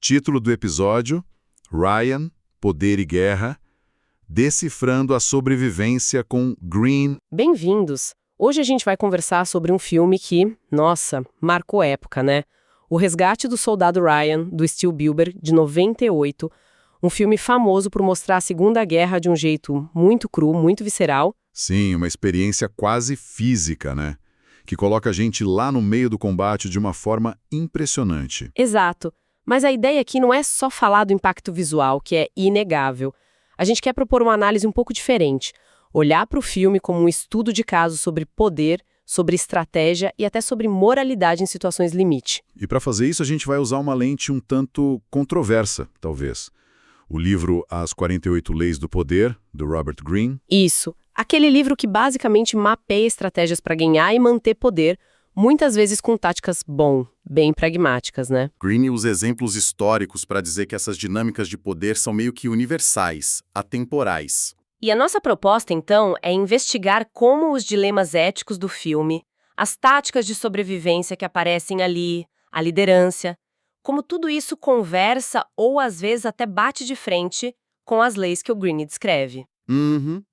Título do episódio: Ryan, Poder e Guerra, decifrando a sobrevivência com Green. Bem-vindos! Hoje a gente vai conversar sobre um filme que, nossa, marcou época, né? O Resgate do Soldado Ryan, do Spielberg, de 98, um filme famoso por mostrar a Segunda Guerra de um jeito muito cru, muito visceral. Sim, uma experiência quase física, né? Que coloca a gente lá no meio do combate de uma forma impressionante. Exato. Mas a ideia aqui não é só falar do impacto visual, que é inegável. A gente quer propor uma análise um pouco diferente. Olhar para o filme como um estudo de caso sobre poder, sobre estratégia e até sobre moralidade em situações limite. E para fazer isso, a gente vai usar uma lente um tanto controversa, talvez. O livro As 48 Leis do Poder, do Robert Greene. Isso. Aquele livro que basicamente mapeia estratégias para ganhar e manter poder, muitas vezes com táticas, bem pragmáticas, né? Greene usa exemplos históricos para dizer que essas dinâmicas de poder são meio que universais, atemporais. E a nossa proposta, então, é investigar como os dilemas éticos do filme, as táticas de sobrevivência que aparecem ali, a liderança, como tudo isso conversa ou às vezes até bate de frente com as leis que o Greene descreve.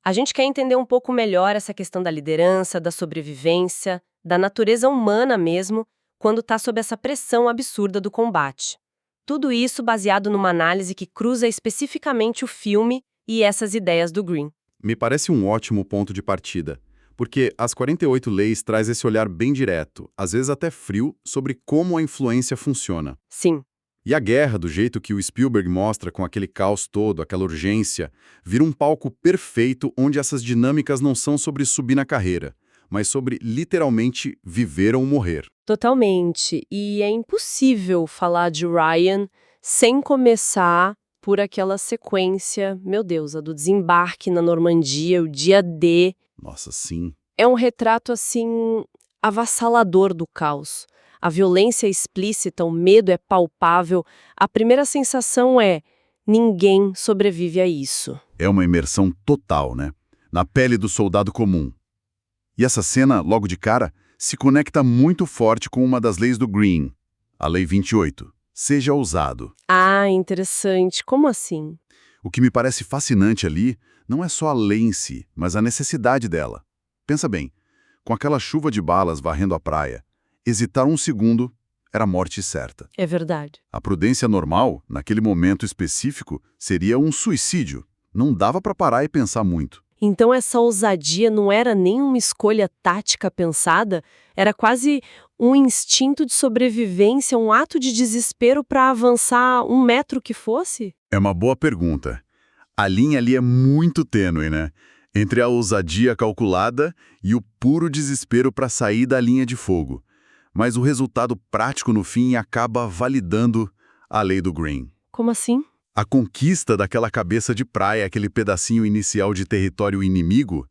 A gente quer entender um pouco melhor essa questão da liderança, da sobrevivência, da natureza humana mesmo, quando está sob essa pressão absurda do combate. Tudo isso baseado numa análise que cruza especificamente o filme e essas ideias do Greene. Me parece um ótimo ponto de partida, porque As 48 Leis traz esse olhar bem direto, às vezes até frio, sobre como a influência funciona. Sim. E a guerra, do jeito que o Spielberg mostra, com aquele caos todo, aquela urgência, vira um palco perfeito onde essas dinâmicas não são sobre subir na carreira, mas sobre literalmente viver ou morrer. Totalmente. E é impossível falar de Ryan sem começar por aquela sequência, meu Deus, a do desembarque na Normandia, o dia D. Nossa, sim. É um retrato, assim, avassalador do caos. A violência é explícita, o medo é palpável. A primeira sensação é: ninguém sobrevive a isso. É uma imersão total, né? Na pele do soldado comum. E essa cena, logo de cara, se conecta muito forte com uma das leis do Greene, a Lei 28. Seja ousado. Ah, interessante. Como assim? O que me parece fascinante ali não é só a lei em si, mas a necessidade dela. Pensa bem, com aquela chuva de balas varrendo a praia, hesitar um segundo era morte certa. É verdade. A prudência normal, naquele momento específico, seria um suicídio. Não dava para parar e pensar muito. Então essa ousadia não era nem uma escolha tática pensada, era quase um instinto de sobrevivência, um ato de desespero para avançar 1 metro que fosse? É uma boa pergunta. A linha ali é muito tênue, né? Entre a ousadia calculada e o puro desespero para sair da linha de fogo. Mas o resultado prático no fim acaba validando a lei do Greene. Como assim? A conquista daquela cabeça de praia, aquele pedacinho inicial de território inimigo,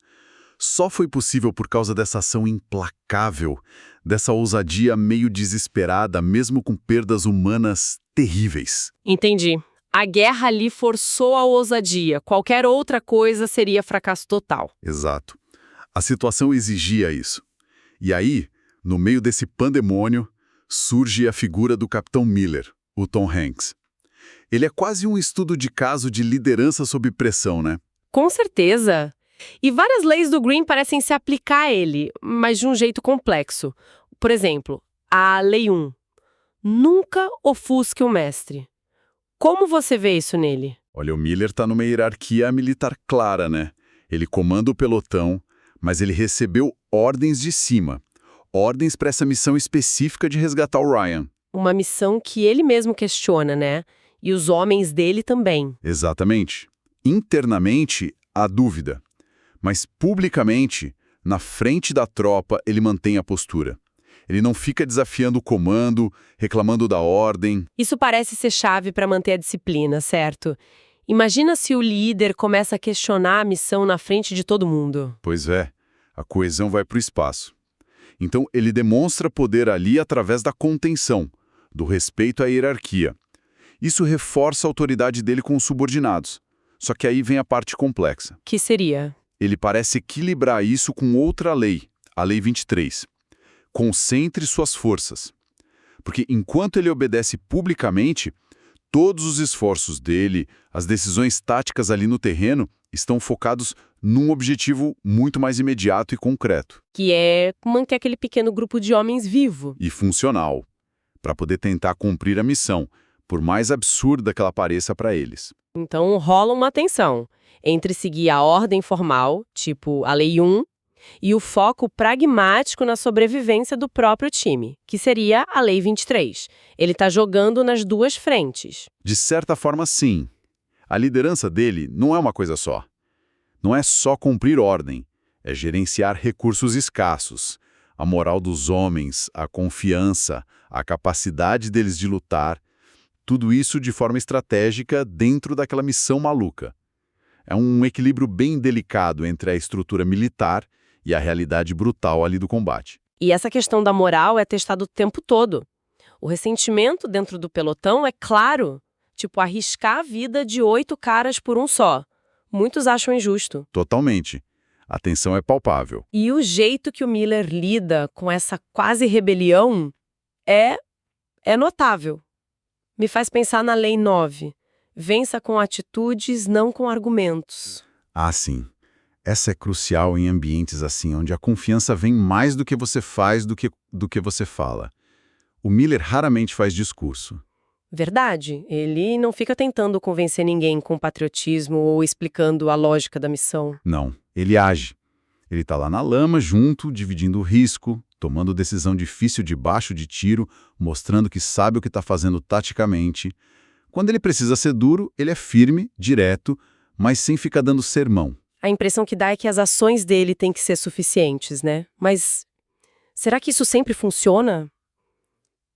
só foi possível por causa dessa ação implacável, dessa ousadia meio desesperada, mesmo com perdas humanas terríveis. Entendi. A guerra ali forçou a ousadia. Qualquer outra coisa seria fracasso total. Exato. A situação exigia isso. E aí, no meio desse pandemônio, surge a figura do Capitão Miller, o Tom Hanks. Ele é quase um estudo de caso de liderança sob pressão, né? Com certeza. E várias leis do Greene parecem se aplicar a ele, mas de um jeito complexo. Por exemplo, a Lei 1. Nunca ofusque o mestre. Como você vê isso nele? Olha, o Miller está numa hierarquia militar clara, né? Ele comanda o pelotão, mas ele recebeu ordens de cima. Ordens para essa missão específica de resgatar o Ryan. Uma missão que ele mesmo questiona, né? E os homens dele também. Exatamente. Internamente, há dúvida. Mas publicamente, na frente da tropa, ele mantém a postura. Ele não fica desafiando o comando, reclamando da ordem. Isso parece ser chave para manter a disciplina, certo? Imagina se o líder começa a questionar a missão na frente de todo mundo. Pois é, a coesão vai para o espaço. Então, ele demonstra poder ali através da contenção, do respeito à hierarquia. Isso reforça a autoridade dele com os subordinados. Só que aí vem a parte complexa. Que seria? Ele parece equilibrar isso com outra lei, a Lei 23. Concentre suas forças. Porque enquanto ele obedece publicamente, Todos os esforços dele, as decisões táticas ali no terreno, estão focados num objetivo muito mais imediato e concreto. Que é manter aquele pequeno grupo de homens vivo. E funcional, para poder tentar cumprir a missão, por mais absurda que ela pareça para eles. Então rola uma tensão entre seguir a ordem formal, tipo a Lei 1, e o foco pragmático na sobrevivência do próprio time, que seria a Lei 23. Ele está jogando nas duas frentes. De certa forma, sim. A liderança dele não é uma coisa só. Não é só cumprir ordem, é gerenciar recursos escassos, a moral dos homens, a confiança, a capacidade deles de lutar, tudo isso de forma estratégica dentro daquela missão maluca. É um equilíbrio bem delicado entre a estrutura militar e a realidade brutal ali do combate. E essa questão da moral é testada o tempo todo. O ressentimento dentro do pelotão é claro, tipo arriscar a vida de 8 caras por um só. Muitos acham injusto. Totalmente. A tensão é palpável. E o jeito que o Miller lida com essa quase rebelião é notável. Me faz pensar na Lei 9. Vença com atitudes, não com argumentos. Ah, sim. Essa é crucial em ambientes assim, onde a confiança vem mais do que você faz do que você fala. O Miller raramente faz discurso. Verdade, ele não fica tentando convencer ninguém com patriotismo ou explicando a lógica da missão. Não, ele age. Ele está lá na lama, junto, dividindo o risco, tomando decisão difícil debaixo de tiro, mostrando que sabe o que está fazendo taticamente. Quando ele precisa ser duro, ele é firme, direto, mas sem ficar dando sermão. A impressão que dá é que as ações dele têm que ser suficientes, né? Mas será que isso sempre funciona?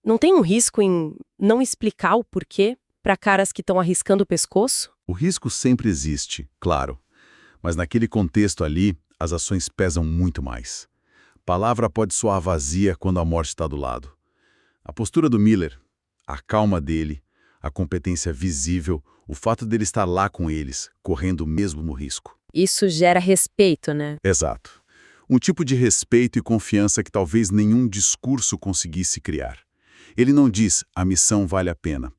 Não tem um risco em não explicar o porquê para caras que estão arriscando o pescoço? O risco sempre existe, claro. Mas naquele contexto ali, as ações pesam muito mais. Palavra pode soar vazia quando a morte está do lado. A postura do Miller, a calma dele, a competência visível, o fato dele estar lá com eles, correndo o mesmo risco. Isso gera respeito, né? Exato. Um tipo de respeito e confiança que talvez nenhum discurso conseguisse criar. Ele não diz, a missão vale a pena.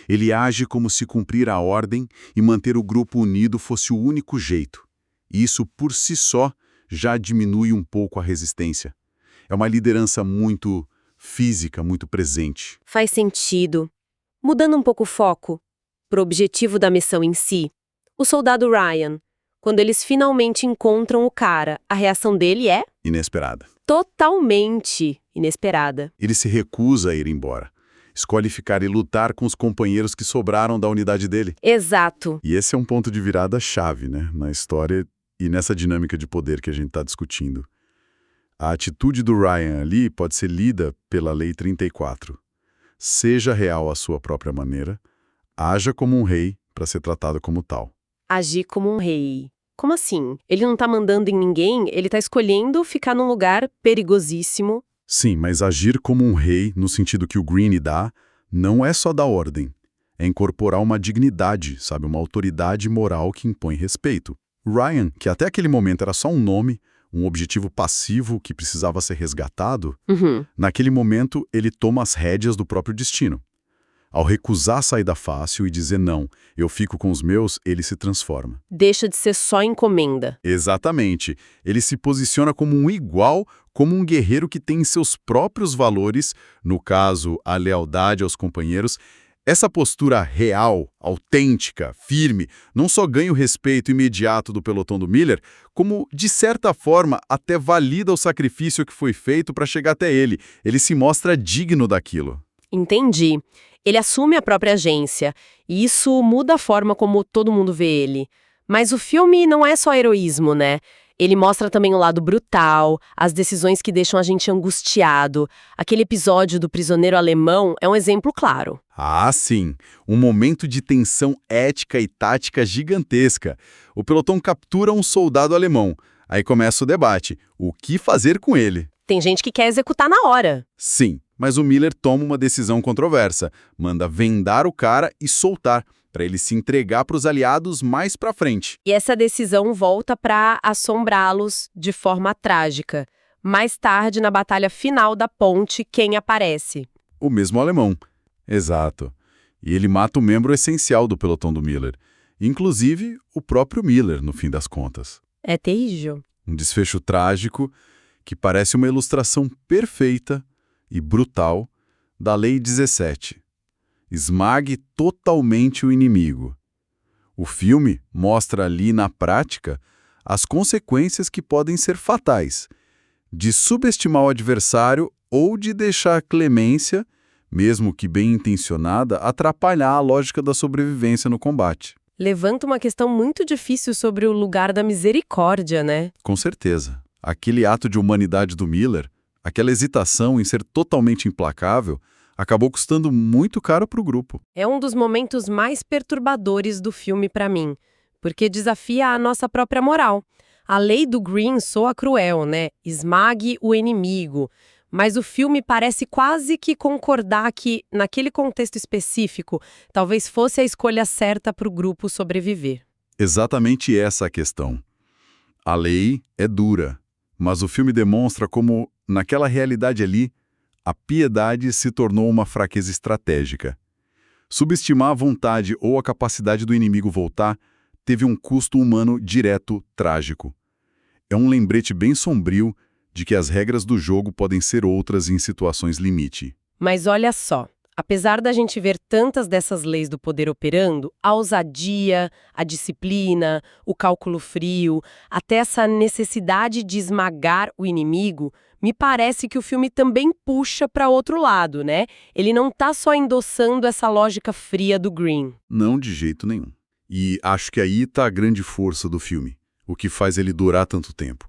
Ele age como se cumprir a ordem e manter o grupo unido fosse o único jeito. E isso, por si só, já diminui um pouco a resistência. É uma liderança muito física, muito presente. Faz sentido. Mudando um pouco o foco para o objetivo da missão em si, o soldado Ryan, quando eles finalmente encontram o cara, a reação dele é? Inesperada. Totalmente inesperada. Ele se recusa a ir embora. Escolhe ficar e lutar com os companheiros que sobraram da unidade dele. Exato. E esse é um ponto de virada-chave, né, na história e nessa dinâmica de poder que a gente está discutindo. A atitude do Ryan ali pode ser lida pela Lei 34. Seja real à sua própria maneira, haja como um rei para ser tratado como tal. Agir como um rei. Como assim? Ele não tá mandando em ninguém, ele tá escolhendo ficar num lugar perigosíssimo. Sim, mas agir como um rei, no sentido que o Greene dá, não é só dar ordem. É incorporar uma dignidade, sabe? Uma autoridade moral que impõe respeito. Ryan, que até aquele momento era só um nome, um objetivo passivo que precisava ser resgatado, naquele momento ele toma as rédeas do próprio destino. Ao recusar a saída fácil e dizer não, eu fico com os meus, ele se transforma. Deixa de ser só encomenda. Exatamente. Ele se posiciona como um igual, como um guerreiro que tem seus próprios valores, no caso, a lealdade aos companheiros. Essa postura real, autêntica, firme, não só ganha o respeito imediato do pelotão do Miller, como, de certa forma, até valida o sacrifício que foi feito para chegar até ele. Ele se mostra digno daquilo. Entendi. Ele assume a própria agência, e isso muda a forma como todo mundo vê ele. Mas o filme não é só heroísmo, né? Ele mostra também o lado brutal, as decisões que deixam a gente angustiado. Aquele episódio do prisioneiro alemão é um exemplo claro. Ah, sim. Um momento de tensão ética e tática gigantesca. O pelotão captura um soldado alemão. Aí começa o debate. O que fazer com ele? Tem gente que quer executar na hora. Sim, mas o Miller toma uma decisão controversa. Manda vendar o cara e soltar, para ele se entregar para os aliados mais para frente. E essa decisão volta para assombrá-los de forma trágica. Mais tarde, na batalha final da ponte, quem aparece? O mesmo alemão. Exato. E ele mata um membro essencial do pelotão do Miller, inclusive o próprio Miller, no fim das contas. É terrível. Um desfecho trágico que parece uma ilustração perfeita e brutal da Lei 17. Esmague totalmente o inimigo. O filme mostra ali, na prática, as consequências que podem ser fatais, de subestimar o adversário ou de deixar a clemência, mesmo que bem intencionada, atrapalhar a lógica da sobrevivência no combate. Levanta uma questão muito difícil sobre o lugar da misericórdia, né? Com certeza. Aquele ato de humanidade do Miller, aquela hesitação em ser totalmente implacável, acabou custando muito caro para o grupo. É um dos momentos mais perturbadores do filme para mim, porque desafia a nossa própria moral. A lei do Green soa cruel, né? Esmague o inimigo. Mas o filme parece quase que concordar que, naquele contexto específico, talvez fosse a escolha certa para o grupo sobreviver. Exatamente essa a questão. A lei é dura, mas o filme demonstra como, naquela realidade ali, a piedade se tornou uma fraqueza estratégica. Subestimar a vontade ou a capacidade do inimigo voltar teve um custo humano direto trágico. É um lembrete bem sombrio de que as regras do jogo podem ser outras em situações limite. Mas olha só, apesar da gente ver tantas dessas leis do poder operando, a ousadia, a disciplina, o cálculo frio, até essa necessidade de esmagar o inimigo, me parece que o filme também puxa para outro lado, né? Ele não tá só endossando essa lógica fria do Green. Não de jeito nenhum. E acho que aí está a grande força do filme, o que faz ele durar tanto tempo.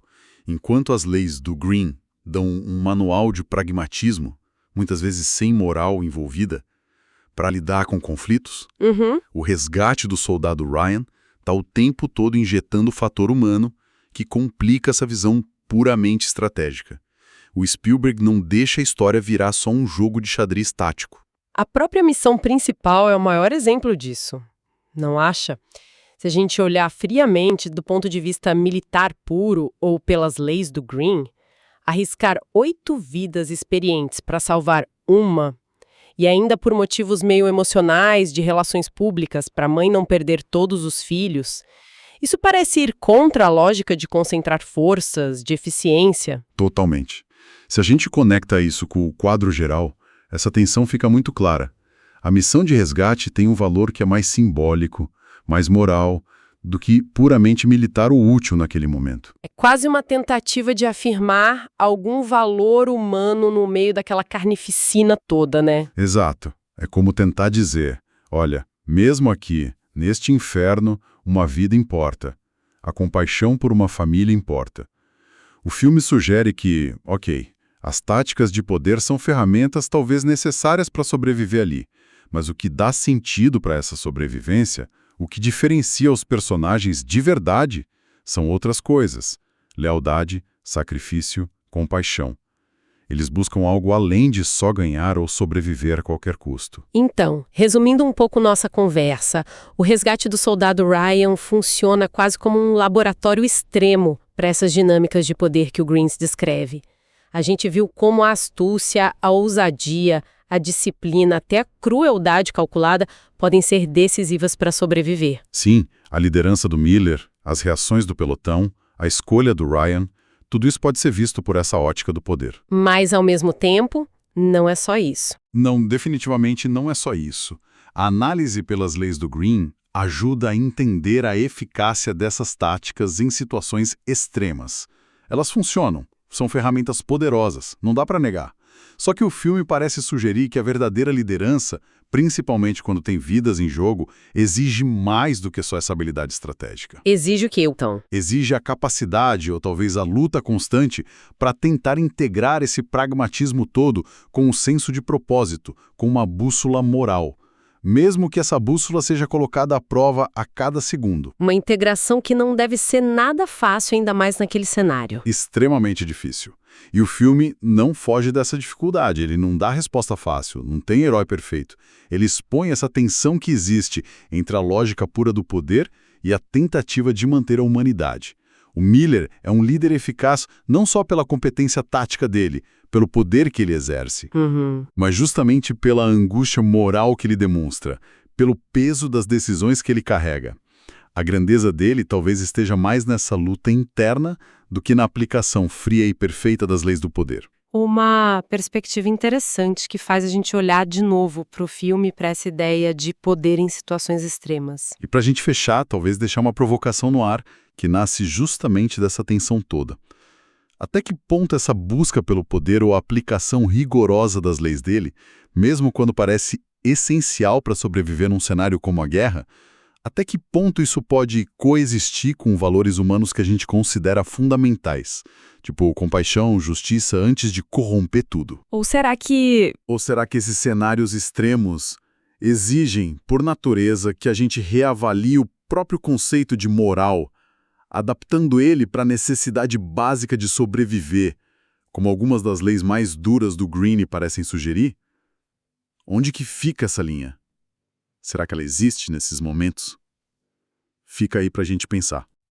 Enquanto as leis do Green dão um manual de pragmatismo, muitas vezes sem moral envolvida, para lidar com conflitos, o resgate do soldado Ryan está o tempo todo injetando o fator humano que complica essa visão puramente estratégica. O Spielberg não deixa a história virar só um jogo de xadrez tático. A própria missão principal é o maior exemplo disso, não acha? Se a gente olhar friamente do ponto de vista militar puro ou pelas leis do Green, arriscar 8 vidas experientes para salvar uma, e ainda por motivos meio emocionais de relações públicas para a mãe não perder todos os filhos, isso parece ir contra a lógica de concentrar forças, de eficiência. Totalmente. Se a gente conecta isso com o quadro geral, essa tensão fica muito clara. A missão de resgate tem um valor que é mais simbólico, mais moral, do que puramente militar ou útil naquele momento. É quase uma tentativa de afirmar algum valor humano no meio daquela carnificina toda, né? Exato. É como tentar dizer, olha, mesmo aqui, neste inferno, uma vida importa. A compaixão por uma família importa. O filme sugere que, ok, as táticas de poder são ferramentas talvez necessárias para sobreviver ali, mas o que dá sentido para essa sobrevivência, o que diferencia os personagens de verdade, são outras coisas: lealdade, sacrifício, compaixão. Eles buscam algo além de só ganhar ou sobreviver a qualquer custo. Então, resumindo um pouco nossa conversa, o resgate do soldado Ryan funciona quase como um laboratório extremo para essas dinâmicas de poder que o Green descreve. A gente viu como a astúcia, a ousadia, a disciplina, até a crueldade calculada podem ser decisivas para sobreviver. Sim, a liderança do Miller, as reações do pelotão, a escolha do Ryan, tudo isso pode ser visto por essa ótica do poder. Mas, ao mesmo tempo, não é só isso. Não, definitivamente não é só isso. A análise pelas leis do Green ajuda a entender a eficácia dessas táticas em situações extremas. Elas funcionam, são ferramentas poderosas, não dá para negar. Só que o filme parece sugerir que a verdadeira liderança, principalmente quando tem vidas em jogo, exige mais do que só essa habilidade estratégica. Exige o que, então? Exige a capacidade, ou talvez a luta constante, para tentar integrar esse pragmatismo todo com um senso de propósito, com uma bússola moral. Mesmo que essa bússola seja colocada à prova a cada segundo. Uma integração que não deve ser nada fácil, ainda mais naquele cenário. Extremamente difícil. E o filme não foge dessa dificuldade, ele não dá resposta fácil, não tem herói perfeito. Ele expõe essa tensão que existe entre a lógica pura do poder e a tentativa de manter a humanidade. O Miller é um líder eficaz não só pela competência tática dele, pelo poder que ele exerce, mas justamente pela angústia moral que ele demonstra, pelo peso das decisões que ele carrega. A grandeza dele talvez esteja mais nessa luta interna do que na aplicação fria e perfeita das leis do poder. Uma perspectiva interessante que faz a gente olhar de novo para o filme, para essa ideia de poder em situações extremas. E para a gente fechar, talvez deixar uma provocação no ar, que nasce justamente dessa tensão toda. Até que ponto essa busca pelo poder ou a aplicação rigorosa das leis dele, mesmo quando parece essencial para sobreviver num cenário como a guerra, até que ponto isso pode coexistir com valores humanos que a gente considera fundamentais, tipo compaixão, justiça, antes de corromper tudo? Ou será que Ou será que esses cenários extremos exigem, por natureza, que a gente reavalie o próprio conceito de moral, adaptando ele para a necessidade básica de sobreviver, como algumas das leis mais duras do Greene parecem sugerir? Onde que fica essa linha? Será que ela existe nesses momentos? Fica aí para a gente pensar.